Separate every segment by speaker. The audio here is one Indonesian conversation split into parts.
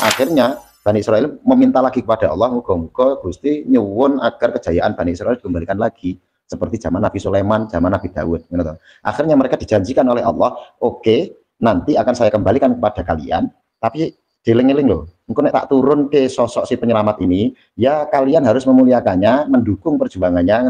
Speaker 1: Akhirnya Bani Israel meminta lagi kepada Allah, muga-muga Gusti nyuwun agar kejayaan Bani Israel dikembalikan lagi seperti zaman Nabi Sulaiman, zaman Nabi Daud. Akhirnya mereka dijanjikan oleh Allah, oke, nanti akan saya kembalikan kepada kalian, tapi dieling-eling loh, mungkin tak turun ke sosok si penyelamat ini, ya kalian harus memuliakannya, mendukung perjuangannya.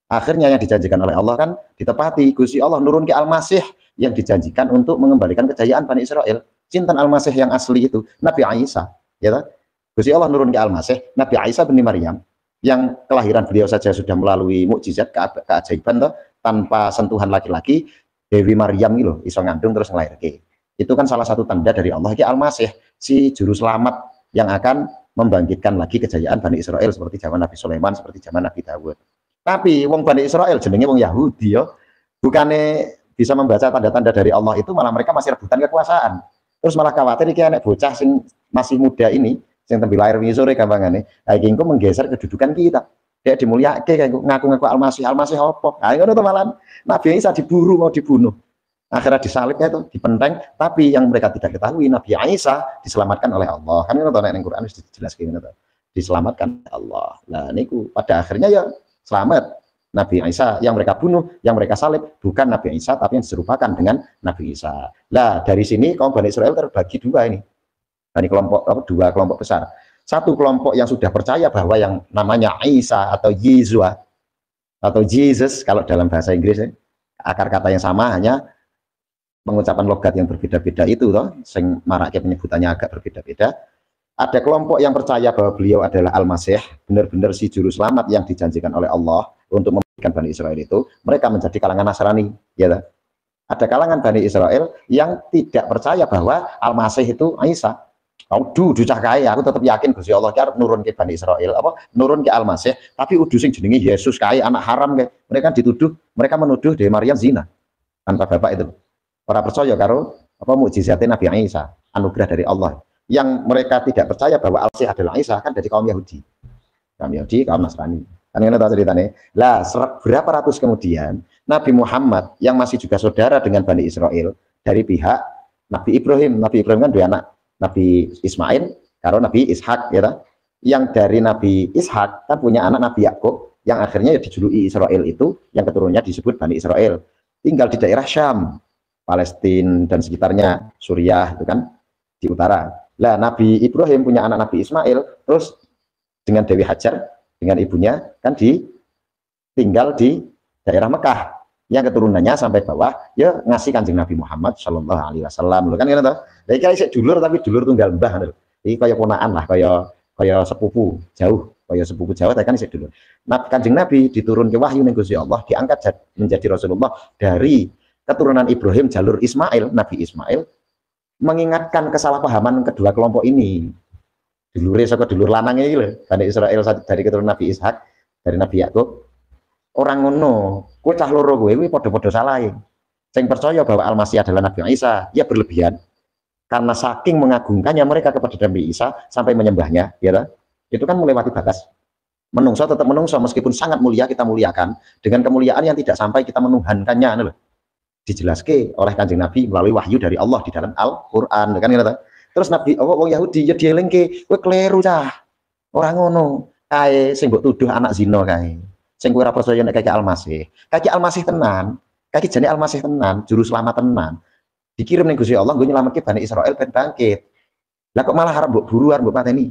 Speaker 1: Akhirnya yang dijanjikan oleh Allah kan ditepati. Gusti Allah nurun ke Al-Masih yang dijanjikan untuk mengembalikan kejayaan Bani Israel. Cinta Al-Masih yang asli itu Nabi Isa, ya tak? Gusti Allah nurun ke Al-Masih, Nabi Isa bin Maryam, yang kelahiran beliau saja sudah melalui mukjizat keajaiban toh, tanpa sentuhan laki-laki. Dewi Maryam itu loh iso ngandung terus ngelahirke. Itu kan salah satu tanda dari Allah ki Al-Masih, si juru selamat yang akan membangkitkan lagi kejayaan Bani Israel seperti zaman Nabi Sulaiman, seperti zaman Nabi Dawud. Tapi wong Bani Israel jenenge wong Yahudi yo, bukannya bisa membaca tanda-tanda dari Allah itu, malah mereka masih rebutan kekuasaan. Terus malah khawatir iki anak bocah sing masih muda ini, sing tembi lahir wingi sore gampangane, iki engko menggeser kedudukan kita. Dia dimulyake kayak ngaku-ngaku Al-Masih, Al-Masih apa? Nah, ngono to malah Nabi Isa diburu mau dibunuh. Akhirnya disalibnya itu, dipenteng, tapi yang mereka tidak ketahui Nabi Isa diselamatkan oleh Allah. Kan ngono to nek ning Quran wis dijelaskan ngono to. Diselamatkan Allah. Nah niku pada akhirnya ya selamat. Nabi Isa yang mereka bunuh, yang mereka salib bukan Nabi Isa, tapi yang diserupakan dengan Nabi Isa. Nah dari sini kaum Bani Israel terbagi dua ini, dari kelompok dua kelompok besar. Satu kelompok yang sudah percaya bahwa yang namanya Isa atau Yeshua atau Jesus kalau dalam bahasa Inggris akar kata yang sama, hanya pengucapan logat yang berbeda-beda itu toh, sing maraknya penyebutannya agak berbeda-beda. Ada kelompok yang percaya bahwa beliau adalah Al-Masih, benar-benar si juru selamat yang dijanjikan oleh Allah untuk memberikan Bani Israel itu. Mereka menjadi kalangan Nasrani, ya. Ada kalangan Bani Israel yang tidak percaya bahwa Al-Masih itu Isa. Udu cah kaya, aku tetap yakin Gusti Allah ki arep nurun ke Bani Israel, apa nurun ke Al-Masih, tapi udu sing jenenge Yesus kaya anak haram kayak. Mereka dituduh, mereka menuduh Dewi Maryam zina tanpa bapak itu. Orang percaya karo apa mukjizatnya Nabi Isa, anugerah dari Allah. Yang mereka tidak percaya bahwa Al-Masih adalah Isa kan dari kaum Yahudi. Kaum Yahudi, kaum Nasrani. Kan ini tahu ceritanya. Lah, berapa ratus kemudian Nabi Muhammad yang masih juga saudara dengan Bani Israel dari pihak Nabi Ibrahim. Nabi Ibrahim kan dua anak, Nabi Ismail karo Nabi Ishak, ya. Yang dari Nabi Ishak kan punya anak Nabi Yakub yang akhirnya ya dijuluki Israel itu, yang keturunannya disebut Bani Israel. Tinggal di daerah Syam, Palestina dan sekitarnya, Suriah itu kan di utara. Lah Nabi Ibrahim punya anak Nabi Ismail, terus dengan Dewi Hajar dengan ibunya kan tinggal di daerah Mekah, yang keturunannya sampai bawah ya ngasih Kanjeng Nabi Muhammad Shallallahu Alaihi Wasallam kan gitu. Jadi kira dulur tapi dulur tunggal mbah lho. Iki kaya ponaan lah, kaya sepupu jauh, kaya sepupu jauh tapi kan isih dulur. Nah, Kanjeng Nabi diturun ke wahyu ning Gusti Allah, diangkat menjadi Rasulullah dari keturunan Ibrahim jalur Ismail, Nabi Ismail, mengingatkan kesalahpahaman kedua kelompok ini. Dulure saka dulur lanang iki lho, Bani Israel dari keturunan Nabi Ishak, dari Nabi Yakub. Orang ngono, kowe cah loro kowe kuwi padha-padha salah. Sing percaya bahwa Al-Masih adalah Nabi Isa, ya berlebihan. Karena saking mengagungkannya mereka kepada Nabi Isa sampai menyembahnya, ya. Itu kan melewati batas. Menungso tetap menungso, meskipun sangat mulia kita muliakan dengan kemuliaan yang tidak sampai kita menuhankannya lho. Dijelaskan oleh Kanjeng Nabi melalui wahyu dari Allah di dalam Al-Qur'an, kan gitu. Terus Nabi wong Yahudi ya dielingke, kowe kleru cah. Ora ngono. Kae sing mbok tuduh anak zina kae. Sing kowe ora percaya nek kaki Al-Masih. Kaki Al-Masih tenan. Kaki jane Al-Masih tenan, juru selamat tenan. Dikirim ning Gusti Allah nggo nyelametke Bani Israel ben bangkit. Lah kok malah arep mbok buru, arep mbok pateni.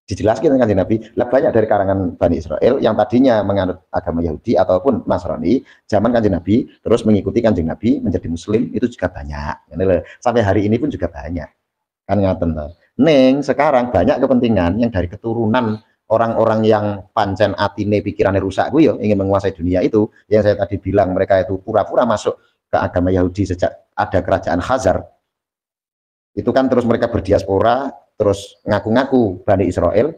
Speaker 1: Dijelaskan dengan Kanjeng Nabi, lah banyak dari karangan Bani Israel yang tadinya menganut agama Yahudi ataupun Nasrani, zaman Kanjeng Nabi terus mengikuti Kanjeng Nabi menjadi Muslim, itu juga banyak. Sampai hari ini pun juga banyak. Kan ngaten to. Ning sekarang banyak kepentingan yang dari keturunan orang-orang yang pancen atine pikirannya rusak gue yo ingin menguasai dunia itu, yang saya tadi bilang mereka itu pura-pura masuk ke agama Yahudi sejak ada kerajaan Khazar. Itu kan terus mereka berdiaspora, terus ngaku-ngaku Bani Israel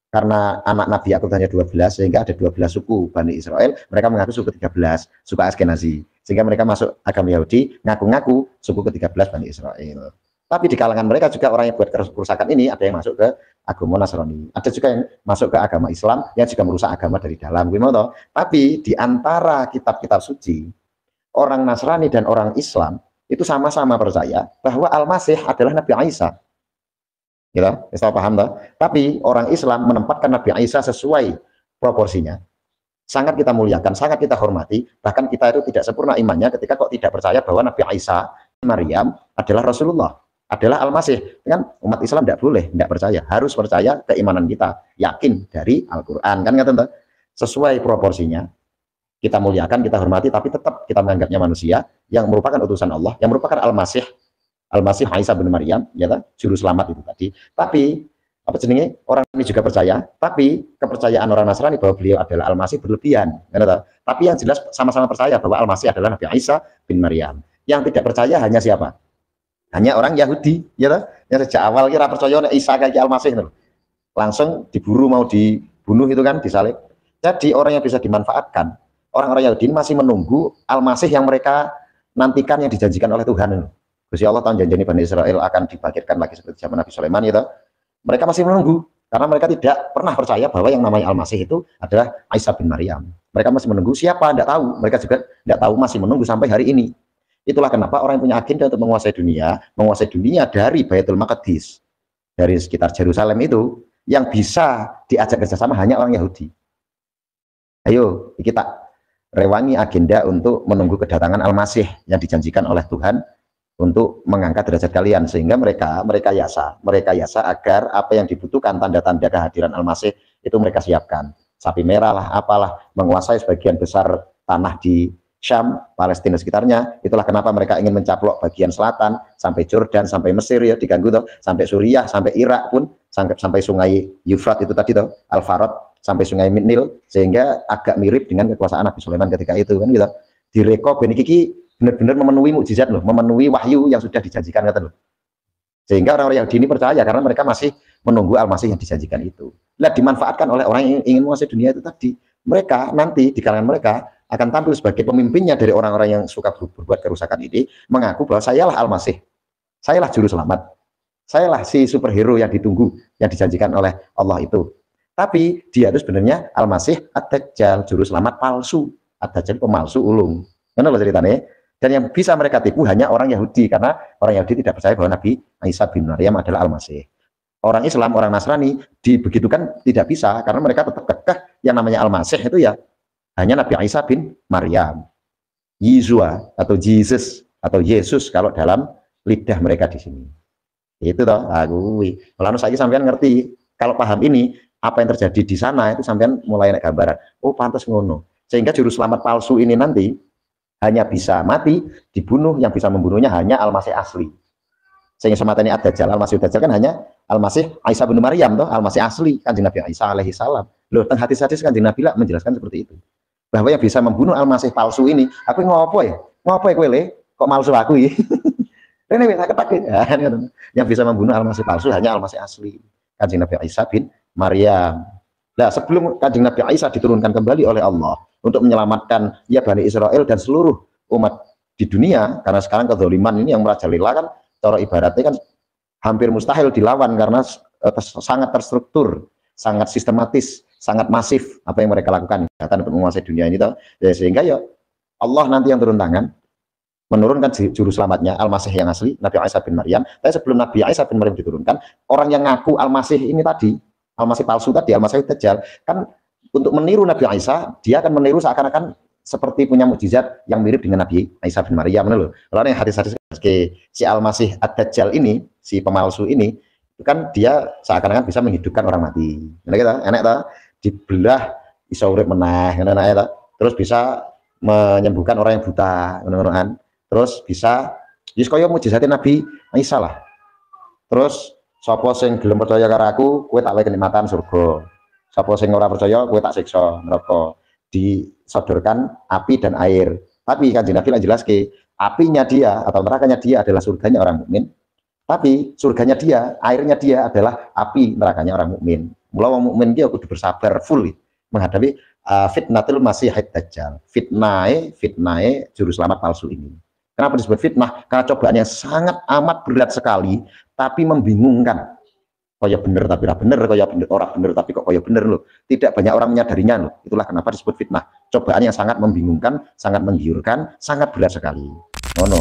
Speaker 1: karena anak Nabi Yakub hanya 12 sehingga ada 12 suku Bani Israel, mereka mengaku suku 13, suku Askenazi. Sehingga mereka masuk agama Yahudi, ngaku-ngaku suku ke-13 Bani Israel. Tapi di kalangan mereka juga orang yang buat kerusakan ini ada yang masuk ke agama Nasrani, ada juga yang masuk ke agama Islam yang juga merusak agama dari dalam. Tapi di antara kitab-kitab suci, orang Nasrani dan orang Islam itu sama-sama percaya bahwa Al-Masih adalah Nabi Isa. Gitu, bisa paham toh? Tapi orang Islam menempatkan Nabi Isa sesuai proporsinya. Sangat kita muliakan, sangat kita hormati, bahkan kita itu tidak sempurna imannya ketika kok tidak percaya bahwa Nabi Isa Maryam adalah Rasulullah, adalah Al-Masih. Kan umat Islam tidak boleh, tidak percaya, harus percaya keimanan kita, yakin dari Al-Quran, kan nggak tentu? Sesuai proporsinya, kita muliakan, kita hormati, tapi tetap kita menganggapnya manusia yang merupakan utusan Allah, yang merupakan Al-Masih, Al-Masih Isa bin Maryam, ya kan? Juru selamat itu tadi. Tapi apa jenenge, orang ini juga percaya, tapi kepercayaan orang Nasrani bahwa beliau adalah Al-Masih berlebihan, tapi yang jelas sama-sama percaya bahwa Al-Masih adalah Nabi Isa bin Maryam. Yang tidak percaya hanya siapa? Hanya orang Yahudi, ya toh? Yang sejak awal kira percaya Isa kayak Al-Masih, langsung diburu mau dibunuh itu kan, disalib. Jadi orang yang bisa dimanfaatkan, orang-orang Yahudi ini masih menunggu Al-Masih yang mereka nantikan, yang dijanjikan oleh Tuhan. Gusti Allah tahun janji Bani Israel akan dibangkitkan lagi seperti zaman Nabi Sulaiman, ya toh? Mereka masih menunggu, karena mereka tidak pernah percaya bahwa yang namanya Al-Masih itu adalah Isa bin Maryam. Mereka masih menunggu, siapa? Tidak tahu. Mereka juga tidak tahu, masih menunggu sampai hari ini. Itulah kenapa orang yang punya agenda untuk menguasai dunia dari Baitul Maqdis, dari sekitar Yerusalem itu, yang bisa diajak kerjasama hanya orang Yahudi. Ayo, kita rewangi agenda untuk menunggu kedatangan Al-Masih yang dijanjikan oleh Tuhan, untuk mengangkat derajat kalian, sehingga mereka yasa agar apa yang dibutuhkan tanda-tanda kehadiran Al-Masih itu mereka siapkan. Sapi merah lah, apalah, menguasai sebagian besar tanah di Syam, Palestina sekitarnya. Itulah kenapa mereka ingin mencaplok bagian selatan sampai Jordan, sampai Mesir ya diganggu toh, sampai Suriah, sampai Irak pun, sampai sungai Yufrat itu tadi toh, Al-Farad, sampai sungai Nil, sehingga agak mirip dengan kekuasaan Nabi Sulaiman ketika itu kan gitu. Direko benikiki benar-benar memenuhi mukjizat loh, memenuhi wahyu yang sudah dijanjikan kata loh. Sehingga orang-orang Yahudi ini percaya karena mereka masih menunggu Al-Masih yang dijanjikan itu. Nah, dimanfaatkan oleh orang yang ingin menguasai dunia itu tadi. Mereka nanti di kalangan mereka akan tampil sebagai pemimpinnya dari orang-orang yang suka berbuat kerusakan ini, mengaku bahwa sayalah Al-Masih, sayalah juru selamat, sayalah si superhero yang ditunggu, yang dijanjikan oleh Allah itu. Tapi dia itu sebenarnya Al-Masih Ad-Dajjal, juru selamat palsu. Ad-Dajjal pemalsu ulung. Mana loh ceritanya? Dan yang bisa mereka tipu hanya orang Yahudi, karena orang Yahudi tidak percaya bahwa Nabi Isa bin Maryam adalah Al-Masih. Orang Islam, orang Nasrani dibegitukan tidak bisa, karena mereka tetap kekeh yang namanya Al-Masih itu ya hanya Nabi Isa bin Maryam, Yeshua atau Jesus atau Yesus kalau dalam lidah mereka di sini. Itu toh, aku. Lalu saya sampean ngerti, kalau paham ini, apa yang terjadi di sana itu sampean mulai naik gambaran. Oh, pantas ngono. Sehingga juru selamat palsu ini nanti hanya bisa mati, dibunuh, yang bisa membunuhnya hanya Al-Masih asli. Sehingga semata ini Ad-Dajjal, Al-Masih Ad-Dajjal kan hanya Al-Masih Isa bin Maryam toh, Al-Masih asli, Kanjeng Nabi Isa alaihi salam. Loh, teng hadis-hadis Kanjeng Nabi lah menjelaskan seperti itu. Bahwa yang bisa membunuh Al-Masih palsu ini, aku ngopo ya? Ngopo ya kowe le? Kok malsu aku ya? Ini bisa ketak ya. Yang bisa membunuh Al-Masih palsu hanya Al-Masih asli, Kanjeng Nabi Isa bin Maryam. Nah, sebelum Kanjeng Nabi Isa diturunkan kembali oleh Allah untuk menyelamatkan ya Bani Israel dan seluruh umat di dunia, karena sekarang kezaliman ini yang merajalela kan, cara ibaratnya kan hampir mustahil dilawan karena sangat terstruktur, sangat sistematis, sangat masif apa yang mereka lakukan untuk menguasai dunia ini toh. Ya, sehingga ya Allah nanti yang turun tangan menurunkan juru selamatnya Al-Masih yang asli, Nabi Isa bin Maryam. Tapi sebelum Nabi Isa bin Maryam diturunkan, orang yang ngaku Al-Masih ini tadi, Al-Masih palsu tadi, Al-Masih Dajjal, kan untuk meniru Nabi Isa, dia akan meniru seakan-akan seperti punya mukjizat yang mirip dengan Nabi Isa bin Maryam. Lalu yang hadis-hadis si Al-Masih Ad-Dajjal ini, si pemalsu ini, itu kan dia seakan-akan bisa menghidupkan orang mati. Enak tak? Dibelah bisa urip meneh, terus bisa menyembuhkan orang yang buta, terus bisa wis kaya mukjizate Nabi Isa lah. Terus sapa sing gelem percaya karo aku, kowe tak wenehi kenikmatan surga. Sapa sing ora percaya, kowe tak siksa neraka. Disodorkan api dan air. Tapi Kanjeng Nabi jelaske, apinya dia atau nerakanya dia adalah surganya orang mukmin. Tapi surganya dia, airnya dia adalah api nerakanya orang mukmin. Mula wong mukmin dia kudu bersabar full menghadapi fitnatul Masihid Dajjal. Fitnahe juru selamat palsu ini. Kenapa disebut fitnah? Karena cobaannya sangat amat berat sekali, tapi membingungkan. Kaya bener tapi ora bener, kaya bener ora bener tapi kok kaya bener loh. Tidak banyak orang menyadarinya loh. Itulah kenapa disebut fitnah. Cobaan yang sangat membingungkan, sangat menggiurkan, sangat berat sekali. Oh no.